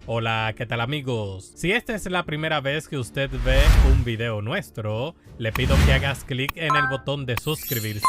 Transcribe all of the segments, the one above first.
Hola, ¿qué tal amigos? Si esta es la primera vez que usted ve un video nuestro, le pido que hagas clic en el botón de suscribirse,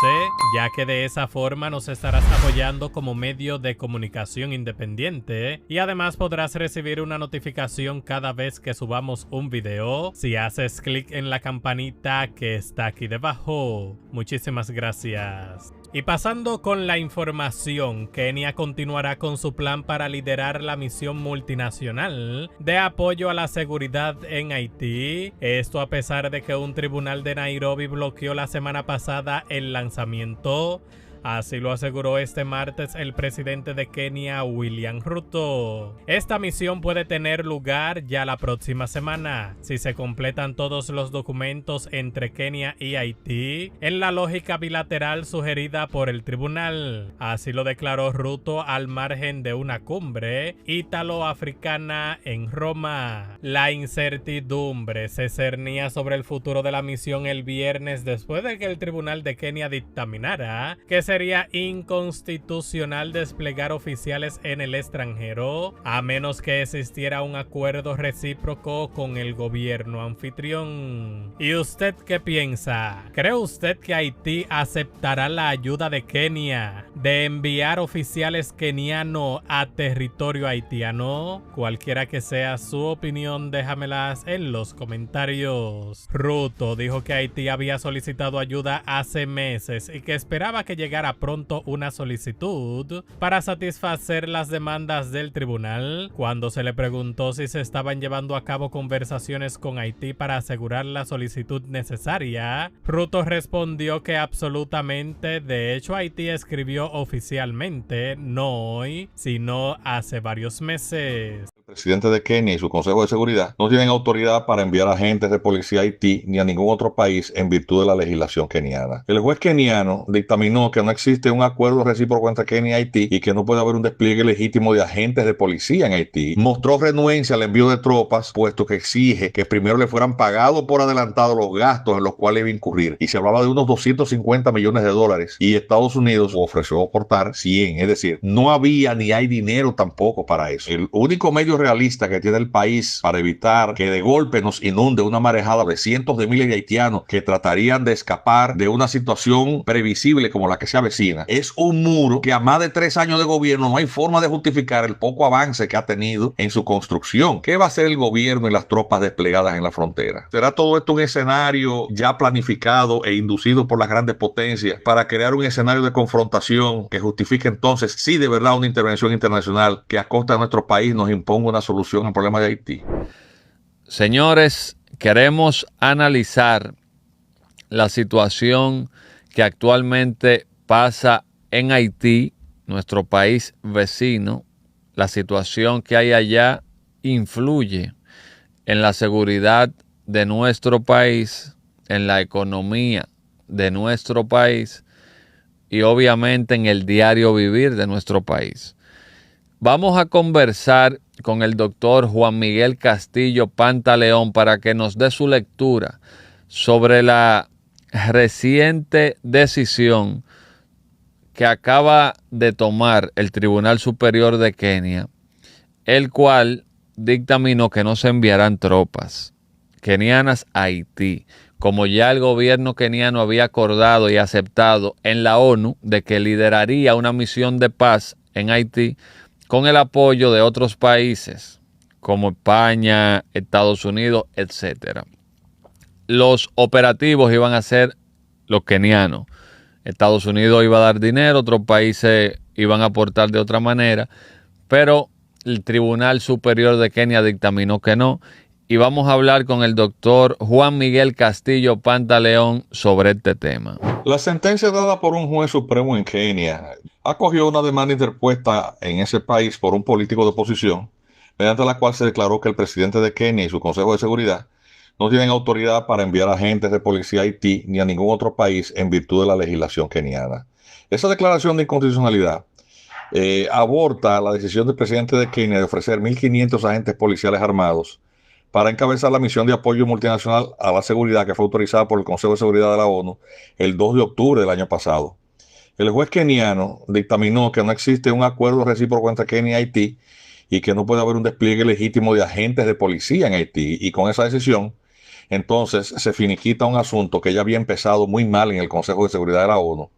ya que de esa forma nos estarás apoyando como medio de comunicación independiente y además podrás recibir una notificación cada vez que subamos un video si haces clic en la campanita que está aquí debajo. Muchísimas gracias. Y pasando con la información, Kenia continuará con su plan para liderar la misión multinacional de apoyo a la seguridad en Haití. Esto a pesar de que un tribunal de Nairobi bloqueó la semana pasada el lanzamiento. Así lo aseguró este martes el presidente de Kenia, William Ruto. Esta misión puede tener lugar ya la próxima semana, si se completan todos los documentos entre Kenia y Haití, en la lógica bilateral sugerida por el tribunal. Así lo declaró Ruto al margen de una cumbre ítalo-africana en Roma. La incertidumbre se cernía sobre el futuro de la misión el viernes después de que el tribunal de Kenia dictaminara que sería inconstitucional desplegar oficiales en el extranjero a menos que existiera un acuerdo recíproco con el gobierno anfitrión. ¿Y usted qué piensa? ¿Cree usted que Haití aceptará la ayuda de Kenia de enviar oficiales kenianos a territorio haitiano? Cualquiera que sea su opinión, déjamelas en los comentarios. Ruto dijo que Haití había solicitado ayuda hace meses y que esperaba que llegara pronto una solicitud para satisfacer las demandas del tribunal. Cuando se le preguntó si se estaban llevando a cabo conversaciones con Haití para asegurar la solicitud necesaria, Ruto respondió que absolutamente. De hecho, Haití escribió oficialmente, no hoy, sino hace varios meses. El presidente de Kenia y su Consejo de Seguridad no tienen autoridad para enviar agentes de policía a Haití ni a ningún otro país en virtud de la legislación keniana. El juez keniano dictaminó que no existe un acuerdo recíproco entre Kenia y Haití y que no puede haber un despliegue legítimo de agentes de policía en Haití. Mostró renuencia al envío de tropas, puesto que exige que primero le fueran pagados por adelantado los gastos en los cuales iba a incurrir. Y se hablaba de unos 250 millones de dólares y Estados Unidos ofreció aportar 100. Es decir, no había ni hay dinero tampoco para eso. El único medio realista que tiene el país para evitar que de golpe nos inunde una marejada de cientos de miles de haitianos que tratarían de escapar de una situación previsible como la que se avecina es un muro que a más de 3 años de gobierno no hay forma de justificar el poco avance que ha tenido en su construcción. ¿Qué va a hacer el gobierno y las tropas desplegadas en la frontera? ¿Será todo esto un escenario ya planificado e inducido por las grandes potencias para crear un escenario de confrontación que justifique entonces sí de verdad una intervención internacional que a costa de nuestro país nos imponga una solución al problema de Haití? Señores, queremos analizar la situación que actualmente pasa en Haití, nuestro país vecino. La situación que hay allá influye en la seguridad de nuestro país, en la economía de nuestro país y obviamente en el diario vivir de nuestro país. Vamos a conversar con el doctor Juan Miguel Castillo Pantaleón para que nos dé su lectura sobre la reciente decisión que acaba de tomar el Tribunal Superior de Kenia, el cual dictaminó que no se enviarán tropas kenianas a Haití, como ya el gobierno keniano había acordado y aceptado en la ONU de que lideraría una misión de paz en Haití con el apoyo de otros países como España, Estados Unidos, etc. Los operativos iban a ser los kenianos. Estados Unidos iba a dar dinero, otros países iban a aportar de otra manera, pero el Tribunal Superior de Kenia dictaminó que no. Y vamos a hablar con el doctor Juan Miguel Castillo Pantaleón sobre este tema. La sentencia dada por un juez supremo en Kenia acogió una demanda interpuesta en ese país por un político de oposición, mediante la cual se declaró que el presidente de Kenia y su Consejo de Seguridad no tienen autoridad para enviar agentes de policía a Haití ni a ningún otro país en virtud de la legislación keniana. Esa declaración de inconstitucionalidad aborta la decisión del presidente de Kenia de ofrecer 1.500 agentes policiales armados para encabezar la misión de apoyo multinacional a la seguridad que fue autorizada por el Consejo de Seguridad de la ONU el 2 de octubre del año pasado. El juez keniano dictaminó que no existe un acuerdo recíproco entre Kenia y Haití y que no puede haber un despliegue legítimo de agentes de policía en Haití. Y con esa decisión, entonces se finiquita un asunto que ya había empezado muy mal en el Consejo de Seguridad de la ONU,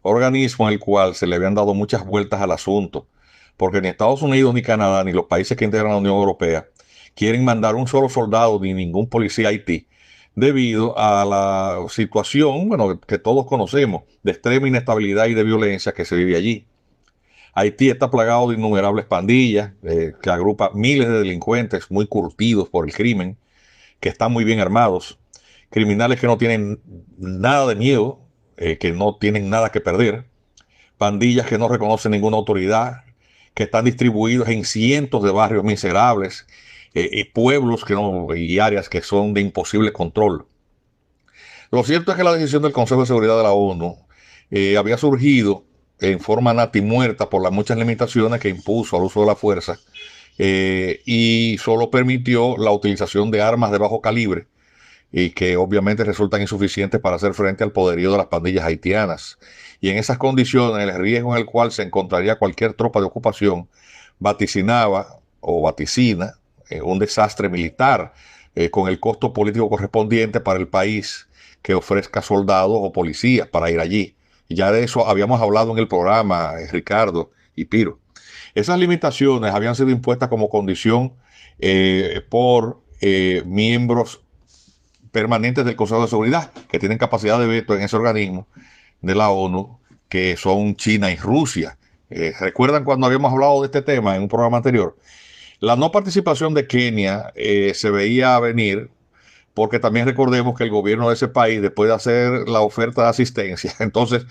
organismo en el cual se le habían dado muchas vueltas al asunto, porque ni Estados Unidos, ni Canadá, ni los países que integran la Unión Europea quieren mandar un solo soldado ni ningún policía a Haití, debido a la situación, bueno, que todos conocemos, de extrema inestabilidad y de violencia que se vive allí. Haití está plagado de innumerables pandillas que agrupan miles de delincuentes muy curtidos por el crimen, que están muy bien armados, criminales que no tienen nada de miedo, que no tienen nada que perder, pandillas que no reconocen ninguna autoridad, que están distribuidos en cientos de barrios miserables, pueblos que no, y áreas que son de imposible control. Lo cierto es que la decisión del Consejo de Seguridad de la ONU había surgido en forma natimuerta por las muchas limitaciones que impuso al uso de la fuerza, y solo permitió la utilización de armas de bajo calibre y que obviamente resultan insuficientes para hacer frente al poderío de las pandillas haitianas. Y en esas condiciones, el riesgo en el cual se encontraría cualquier tropa de ocupación vaticinaba o vaticina un desastre militar, con el costo político correspondiente para el país que ofrezca soldados o policías para ir allí. Y ya de eso habíamos hablado en el programa, Ricardo y Piro. Esas limitaciones habían sido impuestas como condición por miembros permanentes del Consejo de Seguridad, que tienen capacidad de veto en ese organismo de la ONU, que son China y Rusia. ¿Recuerdan cuando habíamos hablado de este tema en un programa anterior? La no participación de Kenia se veía venir, porque también recordemos que el gobierno de ese país, después de hacer la oferta de asistencia, entonces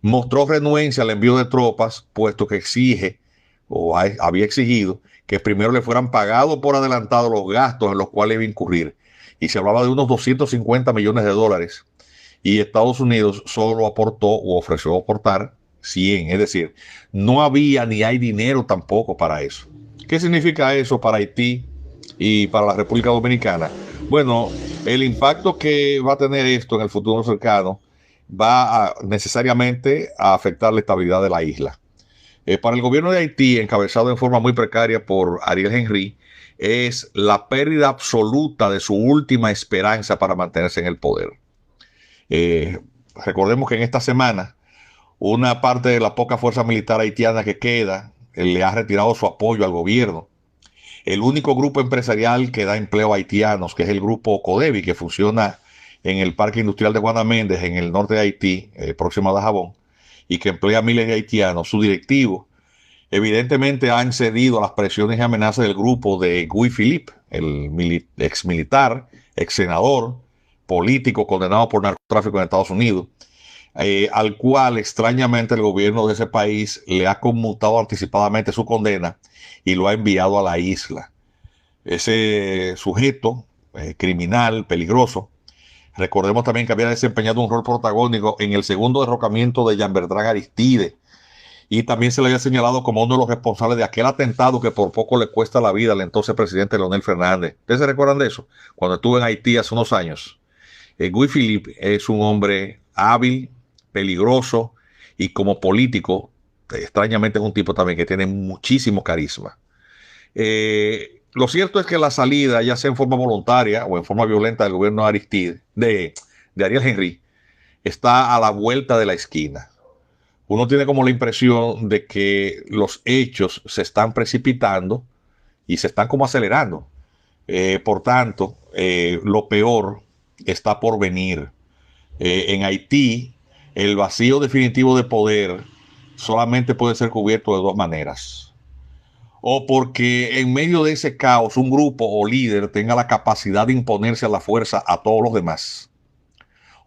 mostró renuencia al envío de tropas, puesto que exige, o había exigido, que primero le fueran pagados por adelantado los gastos en los cuales iba a incurrir. Y se hablaba de unos 250 millones de dólares. Y Estados Unidos solo aportó o ofreció aportar 100. Es decir, no había ni hay dinero tampoco para eso. ¿Qué significa eso para Haití y para la República Dominicana? Bueno, el impacto que va a tener esto en el futuro cercano va necesariamente a afectar la estabilidad de la isla. Para el gobierno de Haití, encabezado en forma muy precaria por Ariel Henry, es la pérdida absoluta de su última esperanza para mantenerse en el poder. Recordemos que en esta semana una parte de la poca fuerza militar haitiana que queda le ha retirado su apoyo al gobierno. El único grupo empresarial que da empleo a haitianos, que es el grupo Codevi, que funciona en el Parque Industrial de Guanaméndez, en el norte de Haití, próximo a Dajabón, y que emplea a miles de haitianos, su directivo evidentemente han cedido a las presiones y amenazas del grupo de Guy Philippe, el ex militar, ex senador, político condenado por narcotráfico en Estados Unidos, al cual extrañamente el gobierno de ese país le ha conmutado anticipadamente su condena y lo ha enviado a la isla. Ese sujeto criminal, peligroso, recordemos también que había desempeñado un rol protagónico en el segundo derrocamiento de Jean Bertrand Aristide, y también se le había señalado como uno de los responsables de aquel atentado que por poco le cuesta la vida al entonces presidente Leonel Fernández. ¿Ustedes se recuerdan de eso? Cuando estuve en Haití hace unos años. Guy Philippe es un hombre hábil, peligroso, y como político, extrañamente es un tipo también que tiene muchísimo carisma. Lo cierto es que la salida, ya sea en forma voluntaria o en forma violenta del gobierno de Aristide, de Ariel Henry, está a la vuelta de la esquina. Uno tiene como la impresión de que los hechos se están precipitando y se están como acelerando. Por tanto, lo peor está por venir. En Haití, el vacío definitivo de poder solamente puede ser cubierto de dos maneras. O porque en medio de ese caos un grupo o líder tenga la capacidad de imponerse a la fuerza a todos los demás.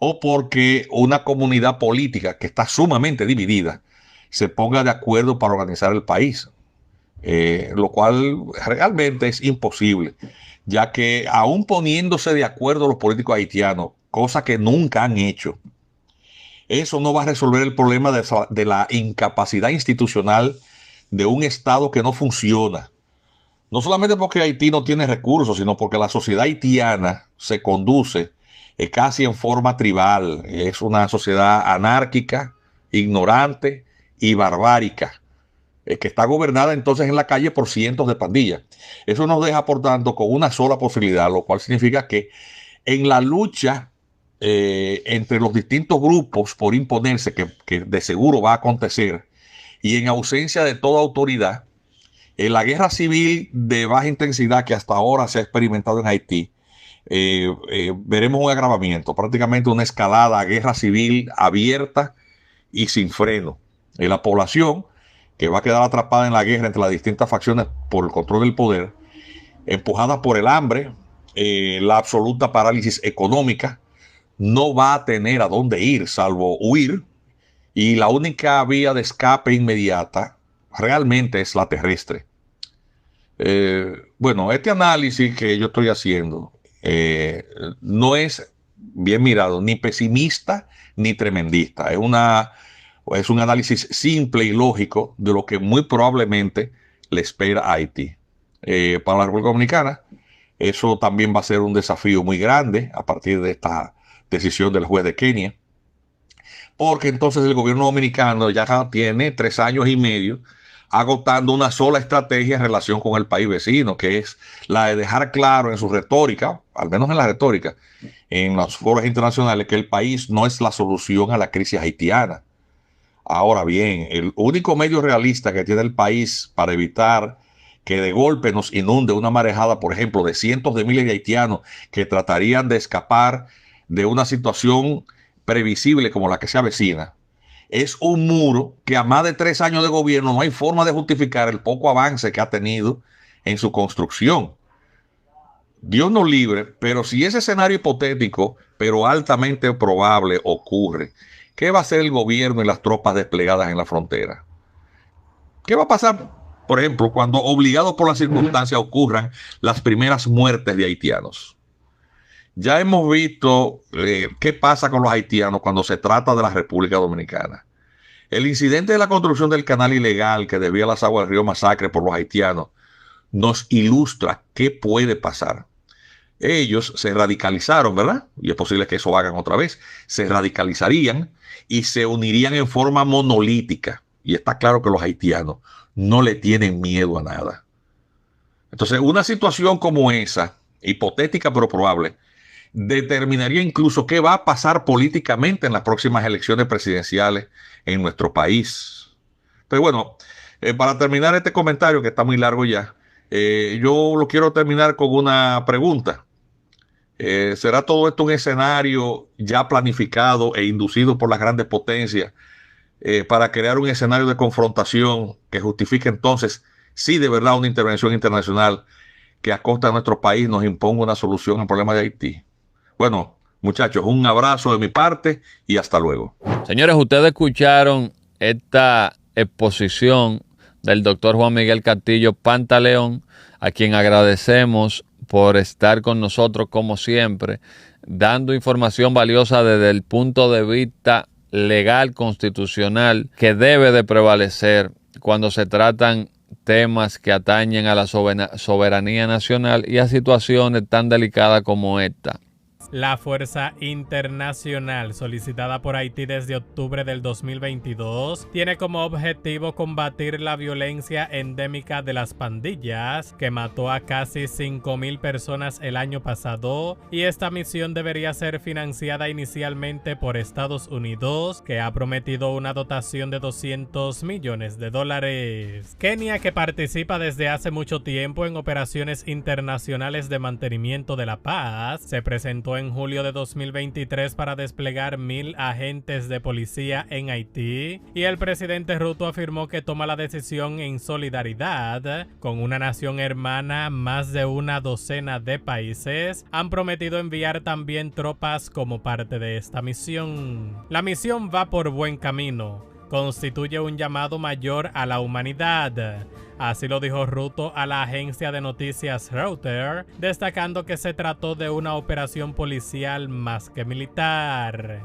O porque una comunidad política que está sumamente dividida se ponga de acuerdo para organizar el país, lo cual realmente es imposible, ya que aún poniéndose de acuerdo los políticos haitianos, cosa que nunca han hecho, eso no va a resolver el problema de la incapacidad institucional de un Estado que no funciona. No solamente porque Haití no tiene recursos, sino porque la sociedad haitiana se conduce casi en forma tribal. Es una sociedad anárquica, ignorante y barbárica. que está gobernada entonces en la calle por cientos de pandillas. Eso nos deja, por tanto, con una sola posibilidad, lo cual significa que en la lucha entre los distintos grupos por imponerse, que de seguro va a acontecer, y en ausencia de toda autoridad, en la guerra civil de baja intensidad que hasta ahora se ha experimentado en Haití, veremos un agravamiento, prácticamente una escalada a guerra civil abierta y sin freno. En la población, que va a quedar atrapada en la guerra entre las distintas facciones por el control del poder, empujada por el hambre, la absoluta parálisis económica, no va a tener a dónde ir salvo huir, y la única vía de escape inmediata realmente es la terrestre. Bueno, este análisis que yo estoy haciendo no es, bien mirado, ni pesimista ni tremendista. Es un análisis simple y lógico de lo que muy probablemente le espera a Haití. Para la República Dominicana, eso también va a ser un desafío muy grande a partir de esta decisión del juez de Kenia, porque entonces el gobierno dominicano ya tiene 3 años y medio agotando una sola estrategia en relación con el país vecino, que es la de dejar claro en su retórica, al menos en la retórica, en los foros internacionales, que el país no es la solución a la crisis haitiana. Ahora bien, el único medio realista que tiene el país para evitar que de golpe nos inunde una marejada, por ejemplo, de cientos de miles de haitianos que tratarían de escapar de una situación previsible como la que se avecina, es un muro que a más de 3 años de gobierno no hay forma de justificar el poco avance que ha tenido en su construcción. Dios nos libre, pero si ese escenario hipotético, pero altamente probable, ocurre, ¿qué va a hacer el gobierno y las tropas desplegadas en la frontera? ¿Qué va a pasar, por ejemplo, cuando, obligados por las circunstancias, ocurran las primeras muertes de haitianos? Ya hemos visto qué pasa con los haitianos cuando se trata de la República Dominicana. El incidente de la construcción del canal ilegal que desvía las aguas del río Masacre por los haitianos nos ilustra qué puede pasar. Ellos se radicalizaron, ¿verdad? Y es posible que eso hagan otra vez. Se radicalizarían y se unirían en forma monolítica. Y está claro que los haitianos no le tienen miedo a nada. Entonces, una situación como esa, hipotética pero probable, determinaría incluso qué va a pasar políticamente en las próximas elecciones presidenciales en nuestro país. Pero bueno, para terminar este comentario, que está muy largo ya, yo lo quiero terminar con una pregunta. ¿Será todo esto un escenario ya planificado e inducido por las grandes potencias para crear un escenario de confrontación que justifique entonces, sí, de verdad, una intervención internacional que a costa de nuestro país nos imponga una solución al problema de Haití? Bueno, muchachos, un abrazo de mi parte y hasta luego. Señores, ustedes escucharon esta exposición del doctor Juan Miguel Castillo Pantaleón, a quien agradecemos por estar con nosotros como siempre, dando información valiosa desde el punto de vista legal, constitucional, que debe de prevalecer cuando se tratan temas que atañen a la soberanía nacional y a situaciones tan delicadas como esta. La Fuerza Internacional, solicitada por Haití desde octubre del 2022, tiene como objetivo combatir la violencia endémica de las pandillas, que mató a casi 5,000 personas el año pasado, y esta misión debería ser financiada inicialmente por Estados Unidos, que ha prometido una dotación de $200 millones. Kenia, que participa desde hace mucho tiempo en operaciones internacionales de mantenimiento de la paz, se presentó en julio de 2023 para desplegar 1,000 agentes de policía en Haití, y el presidente Ruto afirmó que toma la decisión en solidaridad con una nación hermana. Más de una docena de países han prometido enviar también tropas como parte de esta misión. La misión va por buen camino. Constituye un llamado mayor a la humanidad. Así lo dijo Ruto a la agencia de noticias Reuters, destacando que se trató de una operación policial más que militar.